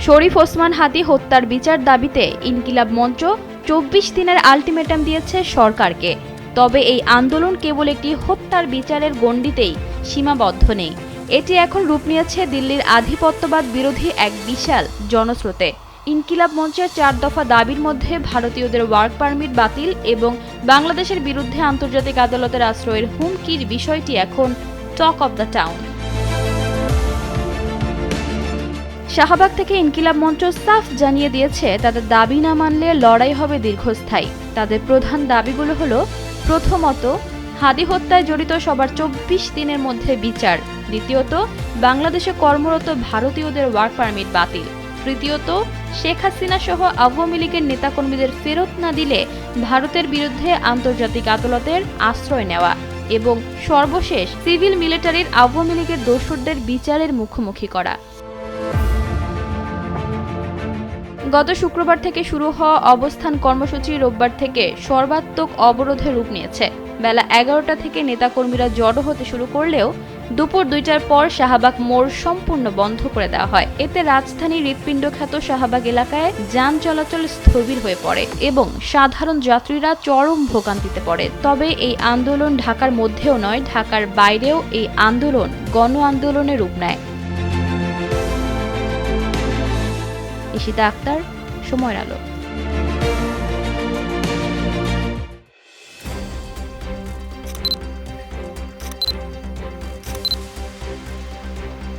শরীফ ওসমান হাদী হত্যার বিচার দাবিতে ইনকিলাব মঞ্চ ২৪ দিনের আলটিমেটাম দিয়েছে সরকারকে। তবে এই আন্দোলন কেবল একটি হত্যার বিচারের গণ্ডিতেই সীমাবদ্ধ নেই। এটি এখন রূপ নিয়েছে দিল্লির আধিপত্যবাদ বিরোধী এক বিশাল জনস্রোতে। ইনকিলাব মঞ্চের ৪ দফা দাবির মধ্যে ভারতীয়দের ওয়ার্ক পারমিট বাতিল এবং বাংলাদেশের বিরুদ্ধে আন্তর্জাতিক আদালতের আশ্রয়ের হুমকির বিষয়টি এখন talk of the town. Shahbag থেকে ইনকিলাব মঞ্চ সাফ জানিয়ে দিয়েছে তাদের দাবি না মানলে লড়াই হবে দীর্ঘস্থায়ী। তাদের প্রধান দাবিগুলো হলো, প্রথমত, হাদী হত্যায় জড়িত সবার ২৪ দিনের মধ্যে বিচার। দ্বিতীয়ত, বাংলাদেশে কর্মরত ভারতীয়দের ওয়ার্ক পারমিট বাতিল। তৃতীয়ত, শেখ হাসিনা সহ আওয়ামী লীগের নেতাকর্মীদের ফেরত না দিলে ভারতের বিরুদ্ধে আন্তর্জাতিক আদালতের আশ্রয় নেওয়া এবং সর্বশেষ সিভিল মিলিটারির আওয়ামী লীগের দোসরদের বিচারের মুখোমুখি করা। গত শুক্রবার থেকে শুরু হওয়া অবস্থান কর্মসূচি রোববার থেকে সর্বাত্মক অবরোধে রূপ নিয়েছে। বেলা ১১টা থেকে নেতাকর্মীরা জড়ো হতে শুরু করলেও দুপুর ২টার পর শাহবাগ মোড় সম্পূর্ণ বন্ধ করে দেওয়া হয়। এতে রাজধানীর হৃৎপিণ্ড খ্যাত শাহবাগ এলাকায় যান চলাচল স্থবির হয়ে পড়ে এবং সাধারণ যাত্রীরা চরম ভোগান্তিতে পড়ে। তবে এই আন্দোলন ঢাকার মধ্যেও নয়, ঢাকার বাইরেও এই আন্দোলন গণ আন্দোলনের রূপ নেয়। ইশিতা আক্তার, সময়ের আলো।